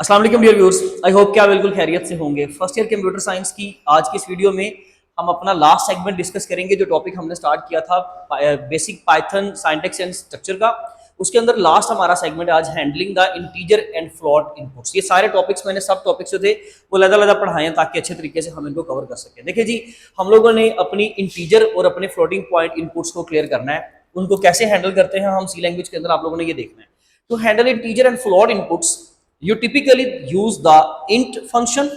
अस्सलाम वालेकुम dear viewers, I hope कि आप बिल्कुल खैरियत से होंगे। फर्स्ट ईयर कंप्यूटर साइंस की आज की इस वीडियो में हम अपना लास्ट सेगमेंट डिस्कस करेंगे। जो टॉपिक हमने स्टार्ट किया था basic Python syntax and structure का, उसके अंदर लास्ट हमारा सेगमेंट आज handling the integer and float inputs. ये सारे टॉपिक्स मैंने सब टॉपिक्स जो थे वो अलग-अलग पढ़ाए हैं ताकि अच्छे तरीके से हम इनको कवर कर सकें। देखिए जी, हम लोगों ने अपनी इंटीजर और अपने फ्लोटिंग पॉइंट इनपुट्स को क्लियर करना है। उनको कैसे हैंडल करते हैं हम सी लैंग्वेज के अंदर, आप लोगों ने ये देखना है। To handle integer and float inputs you typically use the int function,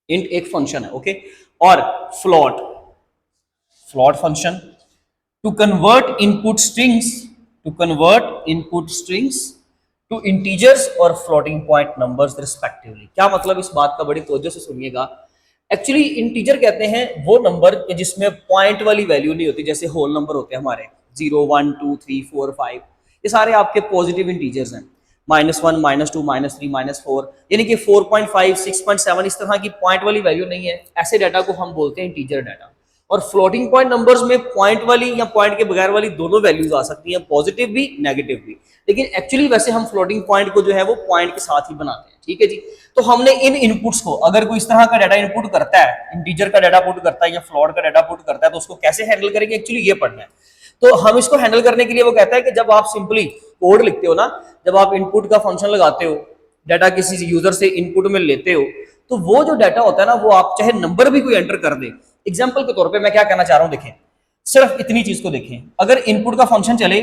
int एक फंक्शन है, ओके, और float function to convert input strings to integers और floating point numbers respectively। क्या मतलब इस बात का, बड़ी तवज्जो से सुनिएगा। एक्चुअली इंटीजर कहते हैं वो नंबर जिसमें पॉइंट वाली वैल्यू नहीं होती, जैसे होल नंबर होते हैं हमारे 0 1 2 3 4 5, ये सारे आपके पॉजिटिव इंटीजर्स हैं। -1 -2 -3 -4, यानी कि 4.5 6.7 इस तरह की पॉइंट वाली वैल्यू नहीं है। ऐसे डाटा को हम बोलते हैं इंटीजर डाटा। और फ्लोटिंग पॉइंट नंबर्स में पॉइंट वाली या पॉइंट के बगैर वाली दोनों वैल्यूज आ सकती हैं, पॉजिटिव भी नेगेटिव भी। लेकिन एक्चुअली वैसे हम फ्लोटिंग पॉइंट को जो है वो पॉइंट के साथ ही बनाते हैं, ठीक है जी। तो हमने इन इनपुट्स को, अगर कोई इस तरह का डाटा इनपुट करता है, इंटीजर का डाटा पुट करता है या फ्लोट का डाटा पुट करता है, तो उसको कैसे हैंडल करेंगे, एक्चुअली ये पढ़ना है। तो हम इसको हैंडल करने के लिए वो कहता है कि जब आप सिंपली कोड लिखते हो ना, जब आप इनपुट का फंक्शन लगाते हो, डाटा किसी यूजर से इनपुट में लेते हो, तो वो जो डाटा होता है ना, वो आप चाहे नंबर भी कोई एंटर कर दे। एग्जांपल के तौर पे मैं क्या कहना चाह रहा हूं, देखें, सिर्फ इतनी चीज को देखें। अगर इनपुट का फंक्शन चले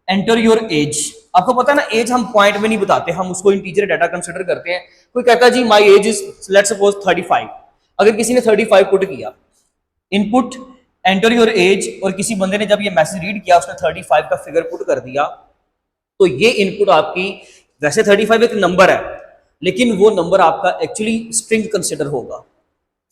एंटर योर एज, आपको पता है ना, एज हम पॉइंट में नहीं बताते, हम उसको इंटीजर डाटा कंसिडर करते हैं। कोई कहता है जी my age is let's suppose 35, अगर किसी ने 35 पुट किया, इनपुट एंटर योर एज, और किसी बंदे ने जब ये मैसेज रीड किया, उसने 35 का फिगर पुट कर दिया, तो ये इनपुट आपकी, वैसे 35 एक नंबर है, लेकिन वो नंबर आपका एक्चुअली स्ट्रिंग कंसिडर होगा।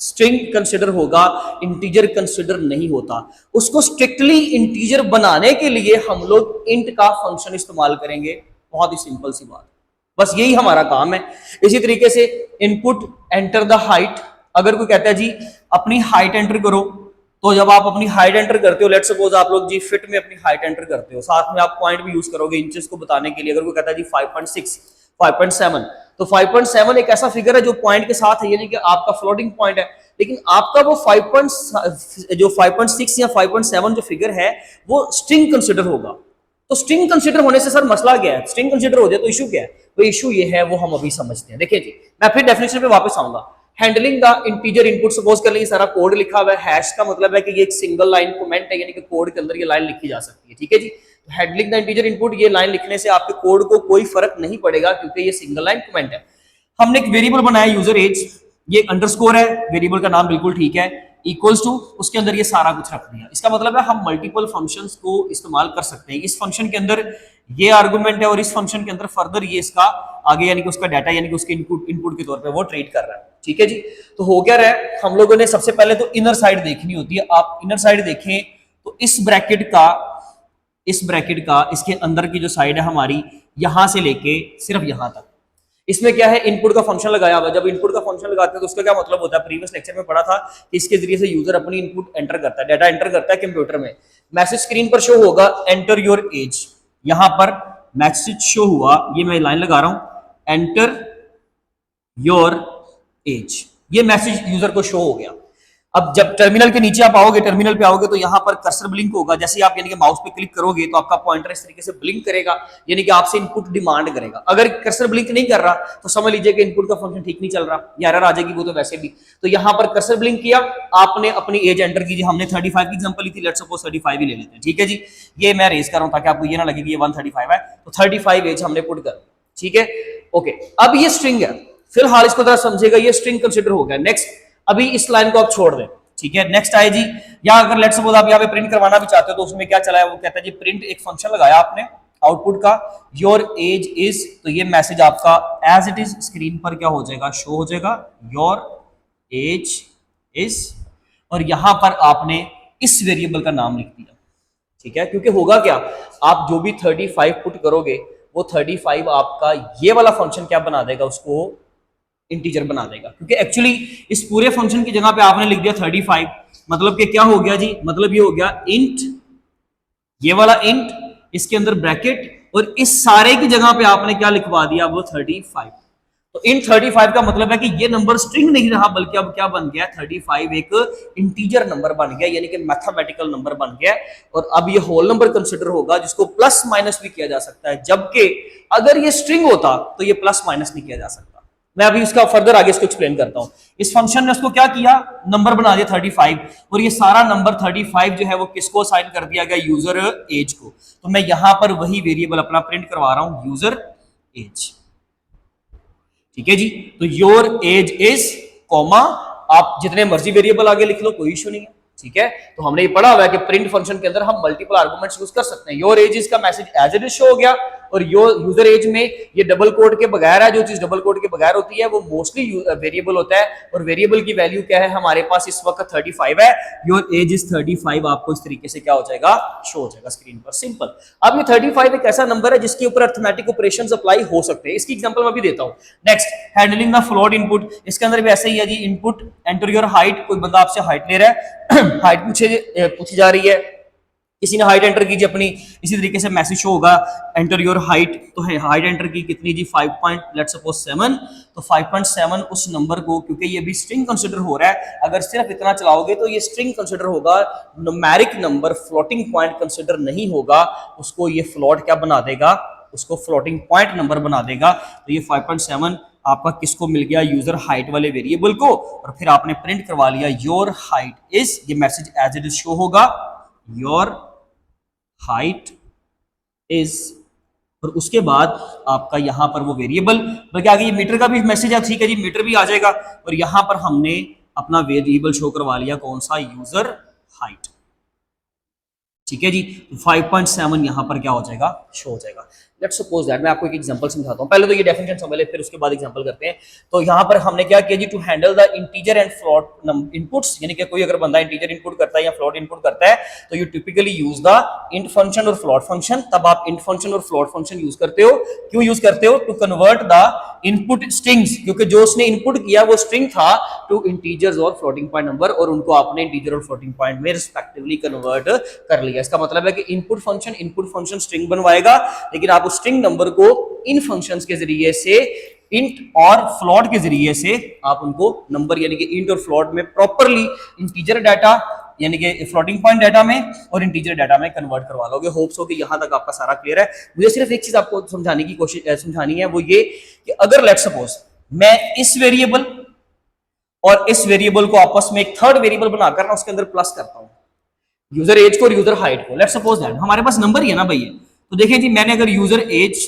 स्ट्रिंग कंसिडर होगा, इंटीजर कंसिडर नहीं होता। उसको स्ट्रिक्टली इंटीजर बनाने के लिए हम लोग इंट का फंक्शन इस्तेमाल करेंगे। बहुत ही सिंपल सी बात, बस यही हमारा काम है। इसी तरीके से इनपुट एंटर द हाइट, अगर कोई कहता है जी अपनी हाइट एंटर करो, तो जब आप अपनी हाइट एंटर करते हो, लेट्स सपोज आप लोग जी फिट में अपनी हाइट एंटर करते हो, साथ में आप पॉइंट भी यूज करोगे इंचेस को बताने के लिए। अगर कोई कहता है जी 5.6 5.7, तो 5.7 एक ऐसा फिगर है जो पॉइंट के साथ है, यानी कि आपका फ्लोटिंग पॉइंट है। लेकिन आपका वो 5.6 या 5.7 जो फिगर है वो स्ट्रिंग कंसिडर होगा। तो स्ट्रिंग कंसिडर होने से सर मसला क्या है, स्ट्रिंग कंसिडर हो जाए तो इशू क्या है? वो इशू ये है, वो हम अभी समझते हैं। देखिए जी, मैं फिर डेफिनेशन पे वापस आऊंगा। Handling the integer input, suppose कर लीजिए सारा कोड लिखा हुआ है, हैश का मतलब है कि ये एक सिंगल लाइन कमेंट है, यानी कि कोड के अंदर ये लाइन लिखी जा सकती है, ठीक है जी। तो हैंडलिंग द इंटीजर इनपुट, ये लाइन लिखने से आपके कोड को कोई फर्क नहीं पड़ेगा, क्योंकि ये सिंगल लाइन कमेंट है। हमने एक वेरिएबल बनाया यूजर एज, ये अंडरस्कोर है, वेरिएबल का नाम बिल्कुल ठीक है, इक्वल्स टू, उसके अंदर ये सारा कुछ रख दिया। इसका मतलब है हम मल्टीपल फंक्शंस को इस्तेमाल कर सकते हैं। इस फंक्शन के अंदर ये आर्गुमेंट है और इस फंक्शन के अंदर फर्दर ये इसका आगे, यानी कि उसका डाटा, यानी कि उसके इनपुट के तौर पे वो ट्रीट कर रहा है, ठीक है जी। तो हो क्या रहा है, हम लोगों ने सबसे पहले तो इनर साइड देखनी होती है। आप इनर साइड देखें तो इस ब्रैकेट का इसके अंदर की जो साइड है हमारी, यहां से लेके सिर्फ यहां तक, इसमें क्या है, इनपुट का फंक्शन लगाया हुआ। जब इनपुट का फंक्शन लगाते हैं तो उसका क्या मतलब होता है, प्रीवियस लेक्चर में पढ़ा था कि इसके जरिए से यूजर अपनी इनपुट एंटर करता है, डाटा एंटर करता है कंप्यूटर में। मैसेज स्क्रीन पर शो होगा एंटर योर एज, यहां पर मैसेज शो हुआ, ये मैं लाइन लगा रहा हूं, एंटर योर एज, ये मैसेज यूजर को शो हो गया। अब जब टर्मिनल के नीचे आप आओगे, टर्मिनल पे आओगे, तो यहाँ पर कर्सर ब्लिंक होगा। जैसे आप यानी कि माउस पे क्लिक करोगे तो आपका पॉइंटर इस तरीके से ब्लिंक करेगा, यानी कि आपसे इनपुट डिमांड करेगा। अगर कर्सर ब्लिंक नहीं कर रहा तो समझ लीजिए कि इनपुट का फंक्शन ठीक नहीं चल रहा, या एरर आ जाएगी वो तो वैसे भी। तो यहाँ पर कर्सर ब्लिंक किया, आपने अपनी एज एंटर कीजिए। हमने 35 की एग्जांपल ली थी, लेट्स सपोज 35 ही ले लेते हैं, ठीक है जी। ये मैं रेज कर रहा हूँ ताकि आपको ये ना लगे कि ये 135 है, तो 35 एज हमने पुट कर, ठीक है, ओके। अब ये स्ट्रिंग है, फिलहाल इसको जरा समझेगा, ये स्ट्रिंग कंसिडर हो गया। नेक्स्ट, अभी इस लाइन को आप छोड़ दें, ठीक है। नेक्स्ट आए जी, या अगर लेट्स सपोज आप यहाँ पे प्रिंट करवाना भी चाहते हो, तो उसमें क्या चला है, वो कहता है जी प्रिंट, एक फंक्शन लगाया आपने आउटपुट का, योर एज इज, तो ये मैसेज आपका एज इट इज स्क्रीन पर क्या हो जाएगा, शो हो जाएगा, योर एज इज, और यहां पर आपने इस वेरिएबल का नाम लिख दिया, ठीक है। क्योंकि होगा क्या, आप जो भी 35 पुट करोगे, वो 35 आपका ये वाला फंक्शन क्या बना देगा, उसको इंटीजर बना देगा। क्योंकि एक्चुअली इस पूरे फंक्शन की जगह पे आपने लिख दिया 35, मतलब कि क्या हो गया जी, मतलब ये हो गया इंट, ये वाला इंट, इसके अंदर ब्रैकेट, और इस सारे की जगह पे आपने क्या लिखवा दिया, वो 35। तो इन 35 का मतलब है कि ये नंबर स्ट्रिंग नहीं रहा, बल्कि अब क्या बन गया, 35 एक इंटीजर नंबर बन गया, यानी कि मैथमेटिकल नंबर बन गया। और अब ये होल नंबर कंसिडर होगा, जिसको प्लस माइनस भी किया जा सकता है, जबकि अगर ये स्ट्रिंग होता तो ये प्लस माइनस नहीं किया जा सकता। मैं अभी इसका फर्दर आगे इसको एक्सप्लेन करता हूं। इस फंक्शन ने उसको क्या किया, नंबर बना दिया 35, और ये सारा नंबर 35 जो है वो किसको असाइन कर दिया गया, यूजर एज को। तो मैं यहां पर वही वेरिएबल अपना प्रिंट करवा रहा हूं, यूजर एज। ठीक है जी, तो योर एज इज कॉमा, आप जितने मर्जी वेरिएबल आगे लिख लो, कोई इशू नहीं है। ठीक है, तो हमने ये पढ़ा हुआ है कि प्रिंट फंक्शन के अंदर हम मल्टीपल आर्गुमेंट्स यूज कर सकते हैं। योर एज इज का message as it is show हो गया, और योर यूजर एज में ये डबल कोड के बगैर है, जो चीज डबल कोड के बगैर होती है वो मोस्टली वेरिएबल होता है, और वेरिएबल की वैल्यू क्या है हमारे पास इस वक्त 35 है। योर एज इज 35 आपको इस तरीके से क्या हो जाएगा, शो हो जाएगा स्क्रीन पर, सिंपल। अब ये 35 एक ऐसा नंबर है जिसके ऊपर अर्थमेटिक ऑपरेशंस अप्लाई हो सकते हैं। इसकी एग्जांपल मैं भी देता हूं। Next, handling the float input, इसके अंदर भी ऐसा ही है जी, इनपुट एंटर योर हाइट, कोई बंदा आपसे हाइट ले रहा है हाइट पूछी जा रही है, किसी ने हाइट एंटर कीजिए अपनी, इसी तरीके से मैसेज शो होगा एंटर योर हाइट, तो है हाइट एंटर की कितनी जी, 5.7, तो 5.7 उस नंबर को, क्योंकि ये भी स्ट्रिंग कंसीडर हो रहा है, अगर सिर्फ इतना चलाओगे तो ये स्ट्रिंग कंसीडर होगा, numeric number floating point consider नहीं होगा, उसको ये फ्लोट क्या बना देगा, उसको फ्लोटिंग पॉइंट नंबर बना देगा। तो ये 5.7 आपका किसको मिल गया, यूजर हाइट वाले वेरिएबल को, और फिर आपने प्रिंट करवा लिया योर हाइट इज, ये message as it is show होगा, योर हाइट इज, और उसके बाद आपका यहां पर वो वेरिएबल, बल्कि आगे ये मीटर का भी मैसेज है, ठीक है जी, मीटर भी आ जाएगा, और यहां पर हमने अपना वेरिएबल शो करवा लिया, कौन सा, यूजर हाइट। ठीक है जी, 5.7 यहां पर क्या हो जाएगा, शो हो जाएगा। लेट्स सपोज दैट, मैं आपको एक एग्जांपल समझाता हूं, पहले तो ये डेफिनेशन समझ ले, फिर उसके बाद एग्जांपल करते हैं। तो यहां पर हमने क्या किया जी, to handle the integer and float inputs, यानी कि कोई अगर बंदा इंटीजर इनपुट करता है या फ्लोट इनपुट करता है, तो you typically use the int function और फ्लोट फंक्शन। तब आप इंट फंक्शन और फ्लोट फंक्शन यूज करते हो, क्यों यूज करते हो, to convert the input strings, क्योंकि जो उसने इनपुट किया वो स्ट्रिंग था, टू इंटीजर्स और फ्लोटिंग पॉइंट नंबर, और उनको आपने इंटीजर और फ्लोटिंग पॉइंट में रिस्पेक्टिवली कन्वर्ट कर लिया। इसका मतलब है कि इनपुट फंक्शन स्ट्रिंग बनवाएगा, लेकिन आप उस स्ट्रिंग नंबर को इन फंक्शंस के जरिए से, इंट और फ्लोट के जरिए से आप उनको नंबर, यानी कि इंट और फ्लोट में प्रॉपरली इंटीजर डाटा, यानी कि फ्लोटिंग पॉइंट डाटा में और इंटीजर डाटा में कन्वर्ट करवा लोगे। होप्स हो कि यहां तक आपका सारा क्लियर है। मुझे सिर्फ एक चीज आपको समझाने की कोशिश समझानी है, वो ये कि अगर लेट्स सपोज मैं इस वेरिएबल और इस वेरिएबल को आपस में एक थर्ड वेरिएबल बनाकर ना उसके अंदर प्लस करता हूं, यूजर एज को और यूजर हाइट को, लेट्स सपोज दैट हमारे पास नंबर ही है ना भैया, तो देखिए जी, मैंने अगर user age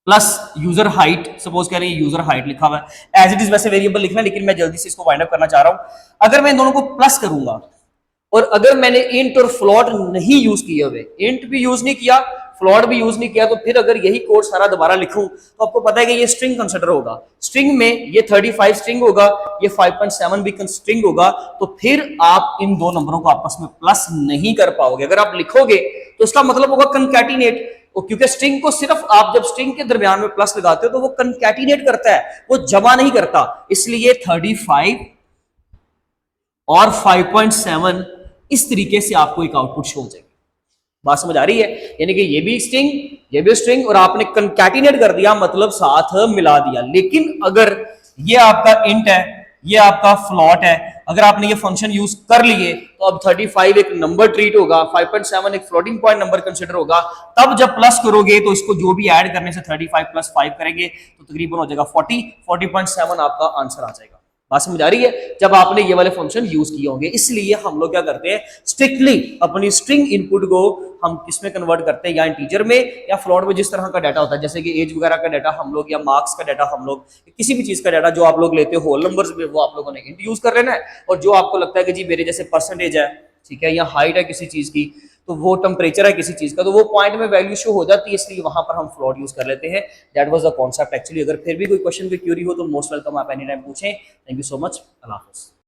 plus user height, suppose कह रहे हैं यूजर हाइट लिखा हुआ है, एज इट इज वैसे वेरिएबल लिखना, लेकिन मैं जल्दी से इसको वाइंड अप करना चाह रहा हूं। अगर मैं इन दोनों को प्लस करूंगा, और अगर मैंने इंट और फ्लोट नहीं यूज किए हुए, इंट भी यूज नहीं किया, फ्लोट भी यूज नहीं किया, तो फिर अगर यही कोड सारा दोबारा लिखूं तो आपको पता है कि ये स्ट्रिंग कंसीडर होगा। स्ट्रिंग में ये 35 स्ट्रिंग होगा, ये 5.7 भी स्ट्रिंग होगा, तो फिर आप इन दो नंबरों को आपस में प्लस नहीं कर पाओगे। अगर आप लिखोगे तो इसका मतलब होगा कंकैटिनेट, क्योंकि स्ट्रिंग को सिर्फ आप जब स्ट्रिंग के दरमियान में प्लस लगाते हो तो वो कंकैटिनेट करता है, वो जमा नहीं करता। इसलिए 35 और 5.7 इस तरीके से आपको एक आउटपुट शो हो जाएगी। बात समझ आ रही है? यानी कि ये भी स्ट्रिंग, ये भी स्ट्रिंग, और आपने कंकैटिनेट कर दिया, मतलब साथ मिला दिया। लेकिन अगर ये आपका इंट है, ये आपका फ्लॉट है, अगर आपने ये फंक्शन यूज कर लिए तो अब 35 एक नंबर ट्रीट होगा, 5.7 एक फ्लोटिंग पॉइंट नंबर कंसीडर होगा। तब जब प्लस करोगे तो इसको जो भी ऐड करने से 35 + 5 करेंगे तो तकरीबन हो जाएगा 40.7 आपका आंसर आ जाएगा। बात समझ आ रही है? जब आपने ये वाले फंक्शन यूज किए होंगे। इसलिए हम लोग क्या करते हैं, स्ट्रिक्टली अपनी स्ट्रिंग इनपुट को हम किसमें कन्वर्ट करते हैं, या इंटीजर में या फ्लोट में, जिस तरह का डाटा होता है, जैसे कि एज वगैरह का डाटा हम लोग, या मार्क्स का डाटा हम लोग, किसी भी चीज का डाटा जो आप लोग लेते हो होल नंबर्स में, वो आप लोगों ने इंट यूज कर लेना है। और जो आपको लगता है कि जी मेरे जैसे परसेंटेज है, ठीक है, या हाइट है किसी चीज की, तो वो टेम्परेचर है किसी चीज का, तो वो पॉइंट में वैल्यू शो हो जाती है, इसलिए वहां पर हम फ्लोट यूज कर लेते हैं। That was the concept actually. अगर फिर भी कोई क्वेश्चन, कोई क्यूरी हो तो मोस्ट वेलकम, आप एनी टाइम पूछें। Thank you so much. अल्लाह हाफिज़।